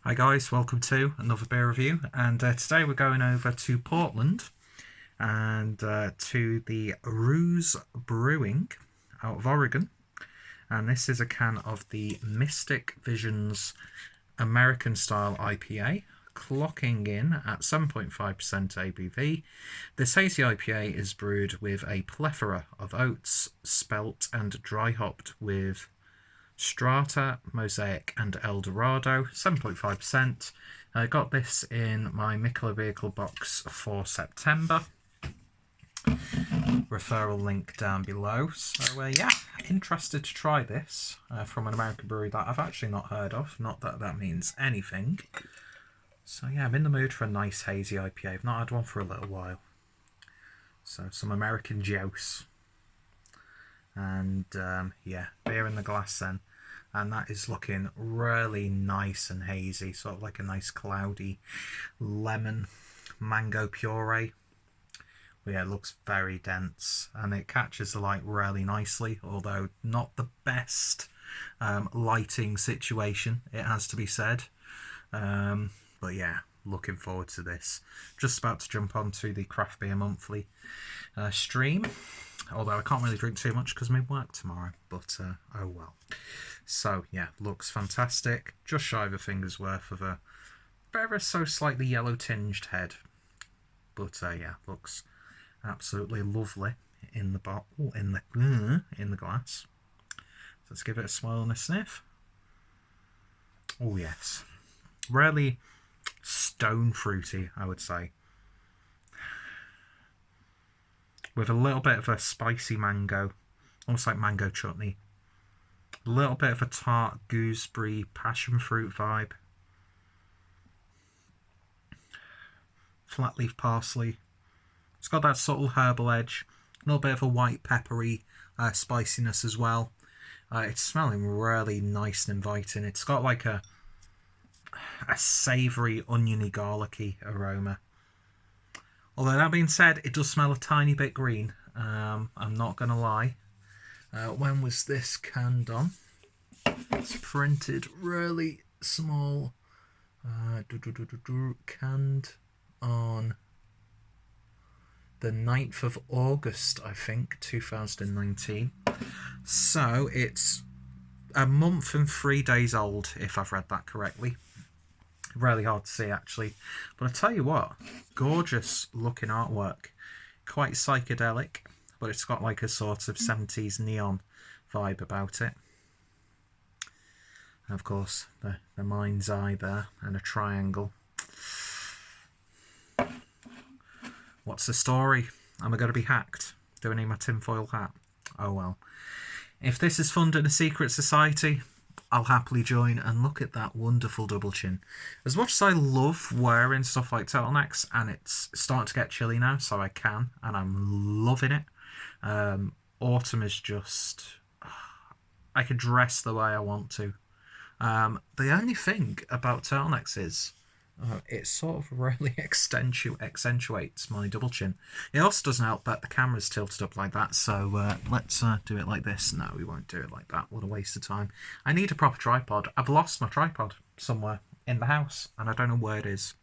Hi guys, welcome to another beer review, and today we're going over to Portland and to the Ruse Brewing out of Oregon, and this is a can of the Mystic Visions American Style IPA, clocking in at 7.5% ABV. This hazy IPA is brewed with a plethora of oats, spelt and dry hopped with Strata, Mosaic and Eldorado, 7.5%. I got this in my Mikkeller Vehicle box for September. Referral link down below. So yeah, interested to try this from an American brewery that I've actually not heard of. Not that that means anything. So yeah, I'm in the mood for a nice hazy IPA. I've not had one for a little while. So some American juice. And yeah, beer in the glass then. And that is looking really nice and hazy, sort of like a nice cloudy lemon mango puree. But yeah, it looks very dense and it catches the light really nicely, although not the best lighting situation, it has to be said. But yeah, looking forward to this. Just about to jump onto the Craft Beer Monthly stream, although I can't really drink too much because I'm in work tomorrow, but oh well. So yeah, looks fantastic. Just shy of a finger's worth of a ever so slightly yellow tinged head, but yeah, looks absolutely lovely in the bottle, in the glass. So let's give it a swirl and a sniff. Oh yes, really stone fruity, I would say, with a little bit of a spicy mango, almost like mango chutney. A little bit of a tart gooseberry passion fruit vibe. Flat leaf parsley. It's got that subtle herbal edge. A little bit of a white peppery spiciness as well. It's smelling really nice and inviting. It's got like a savoury, oniony, garlicky aroma. Although that being said, it does smell a tiny bit green. I'm not going to lie. When was this canned on? It's printed really small. Canned on the 9th of August, I think, 2019. So it's a month and 3 days old, if I've read that correctly. Really hard to see, actually. But I tell you what, gorgeous looking artwork. Quite psychedelic, but it's got like a sort of 70s neon vibe about it. And of course, the mind's eye there and a triangle. What's the story? Am I going to be hacked? Do I need my tinfoil hat? Oh well. If this is funded a secret society, I'll happily join. And look at that wonderful double chin. As much as I love wearing stuff like turtlenecks, and it's starting to get chilly now, so I can, and I'm loving it. Autumn is just... I can dress the way I want to. The only thing about turtlenecks is it sort of really accentuates my double chin. It also doesn't help that the camera's tilted up like that, so let's do it like this. No, we won't do it like that. What a waste of time. I need a proper tripod. I've lost my tripod somewhere in the house, and I don't know where it is.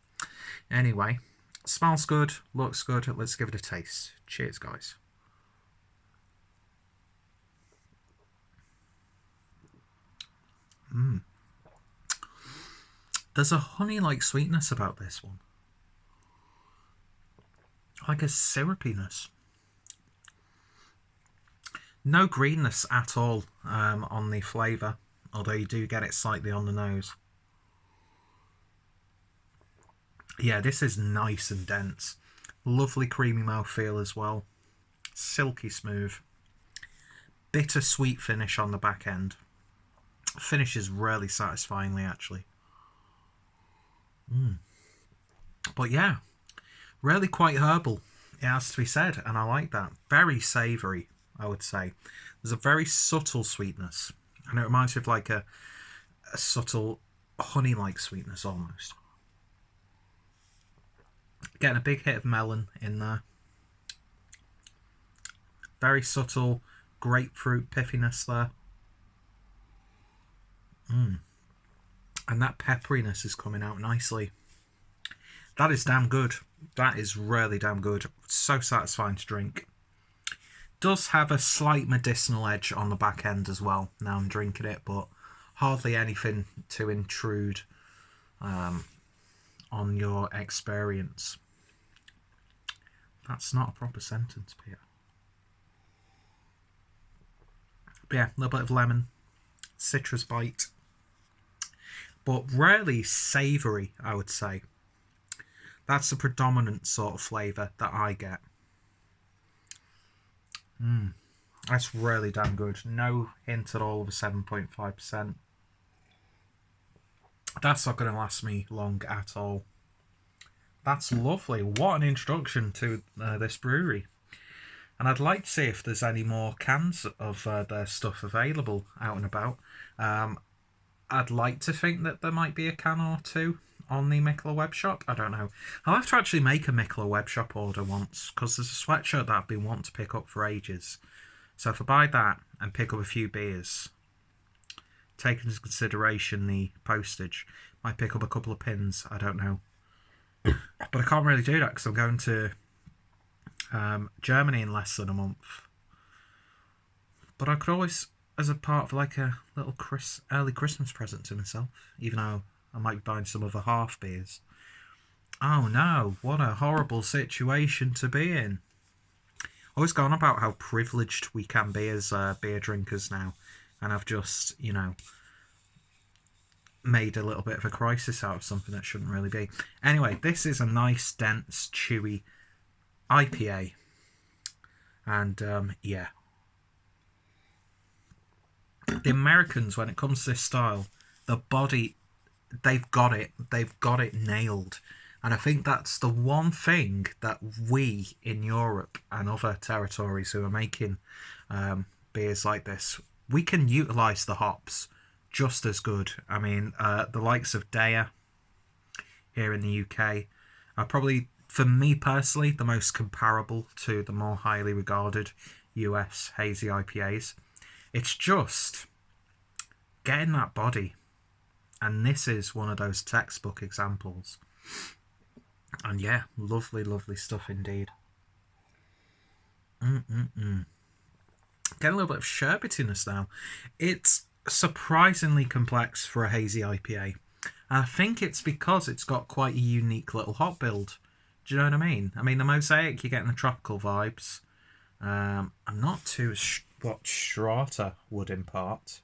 Anyway, smells good, looks good. Let's give it a taste. Cheers, guys. There's a honey-like sweetness about this one. Like a syrupiness. No greenness at all on the flavour, although you do get it slightly on the nose. Yeah, this is nice and dense. Lovely creamy mouthfeel as well. Silky smooth. Bitter-sweet finish on the back end. Finishes really satisfyingly, actually. But yeah, really quite herbal, it has to be said, and I like that. Very savoury, I would say. There's a very subtle sweetness, and it reminds me of like a subtle honey-like sweetness almost. Getting a big hit of melon in there. Very subtle grapefruit piffiness there. And that pepperiness is coming out nicely. That is damn good. That is really damn good. So satisfying to drink. Does have a slight medicinal edge on the back end as well. Now I'm drinking it, but hardly anything to intrude on your experience. That's not a proper sentence, Peter. But yeah, a little bit of lemon, citrus bite, but really savoury, I would say. That's the predominant sort of flavour that I get. That's really damn good. No hint at all of a 7.5%. That's not going to last me long at all. That's lovely. What an introduction to this brewery. And I'd like to see if there's any more cans of their stuff available out and about. I'd like to think that there might be a can or two on the Mikkeller web shop. I don't know. I'll have to actually make a Mikkeller web shop order once, because there's a sweatshirt that I've been wanting to pick up for ages. So if I buy that and pick up a few beers, take into consideration the postage, might pick up a couple of pins, I don't know. But I can't really do that because I'm going to Germany in less than a month. But I could always, as a part of like a little early Christmas present to myself, even though I might be buying some other half beers. Oh no, what a horrible situation to be in. Always gone about how privileged we can be as beer drinkers now. And I've just, you know, made a little bit of a crisis out of something that shouldn't really be. Anyway, this is a nice, dense, chewy IPA. And, yeah. The Americans, when it comes to this style, the body, they've got it. They've got it nailed. And I think that's the one thing that we in Europe and other territories who are making beers like this, we can utilise the hops just as good. I mean, the likes of Daya here in the UK are probably, for me personally, the most comparable to the more highly regarded US hazy IPAs. It's just getting that body. And this is one of those textbook examples. And yeah, lovely, lovely stuff indeed. Getting a little bit of sherbetiness now. It's surprisingly complex for a hazy IPA. And I think it's because it's got quite a unique little hop build. Do you know what I mean? I mean, the Mosaic, you're getting the tropical vibes. I'm not too what Strata would impart.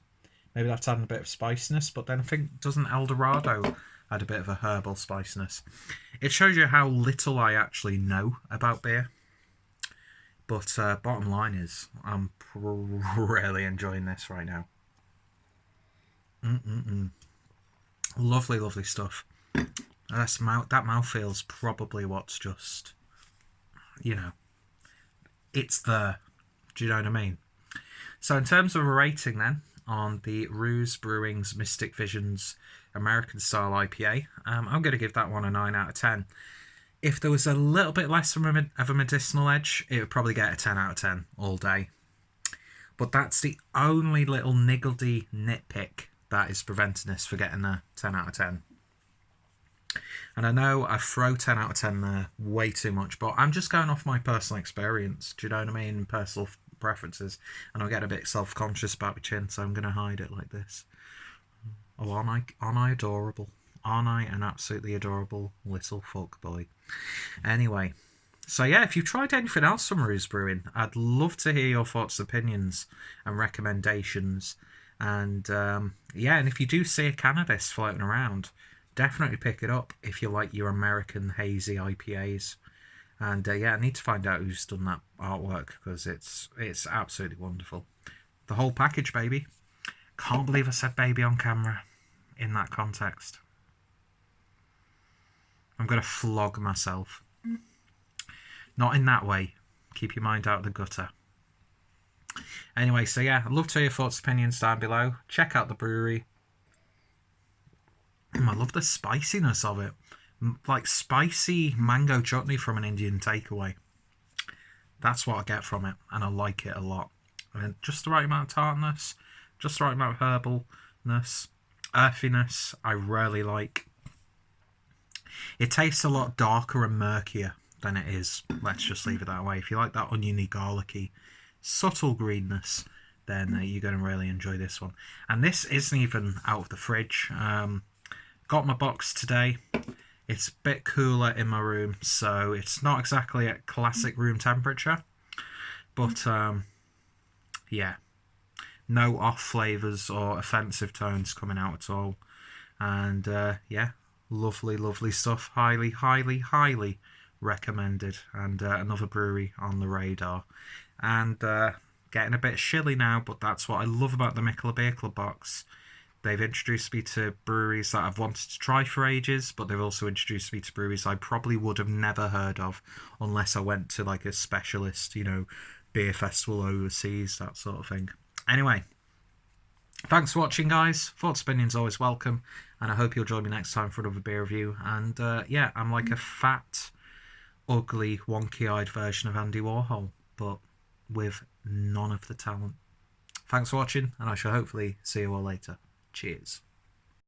Maybe that's adding a bit of spiciness, but then I think, doesn't Eldorado add a bit of a herbal spiciness? It shows you how little I actually know about beer. But bottom line is, I'm really enjoying this right now. Lovely, lovely stuff. That mouthfeel's probably what's just, you know, it's there. Do you know what I mean? So in terms of a rating then, on the Ruse Brewing's Mystic Visions American Style IPA, I'm going to give that one a 9 out of 10. If there was a little bit less of a medicinal edge, it would probably get a 10 out of 10 all day. But that's the only little niggledy nitpick that is preventing us from getting a 10 out of 10. And I know I throw 10 out of 10 there way too much, but I'm just going off my personal experience. Do you know what I mean? Personal preferences. And I'll get a bit self-conscious about my chin, so I'm going to hide it like this. Oh, aren't I adorable? Aren't I an absolutely adorable little fuck boy? Anyway, so yeah, if you've tried anything else from Ruse Brewing, I'd love to hear your thoughts, opinions, and recommendations. And yeah, and if you do see a can of this floating around, definitely pick it up if you like your American hazy IPAs. And yeah, I need to find out who's done that artwork, because it's absolutely wonderful. The whole package, baby. Can't believe I said baby on camera in that context. I'm going to flog myself. Not in that way. Keep your mind out of the gutter. Anyway, so yeah, I'd love to hear your thoughts, opinions down below. Check out the brewery. I love the spiciness of it. Like spicy mango chutney from an Indian takeaway. That's what I get from it, and I like it a lot. And just the right amount of tartness, just the right amount of herbalness. earthiness I really like. It tastes a lot darker and murkier than it is. Let's just leave it that way. If you like that oniony, garlicky, subtle greenness, then you're going to really enjoy this one. And this isn't even out of the fridge. Got my box today. It's a bit cooler in my room, so it's not exactly at classic room temperature. But, yeah. No off flavours or offensive tones coming out at all. And, yeah, lovely, lovely stuff. Highly, highly, highly recommended. And another brewery on the radar. And getting a bit chilly now, but that's what I love about the Mikkeller Beer Club box. They've introduced me to breweries that I've wanted to try for ages, but they've also introduced me to breweries I probably would have never heard of unless I went to like a specialist, you know, beer festival overseas, that sort of thing. Anyway, thanks for watching, guys. Thoughts, opinions always welcome, and I hope you'll join me next time for another beer review. And yeah, I'm like a fat, ugly, wonky-eyed version of Andy Warhol, but with none of the talent. Thanks for watching, and I shall hopefully see you all later. Cheers.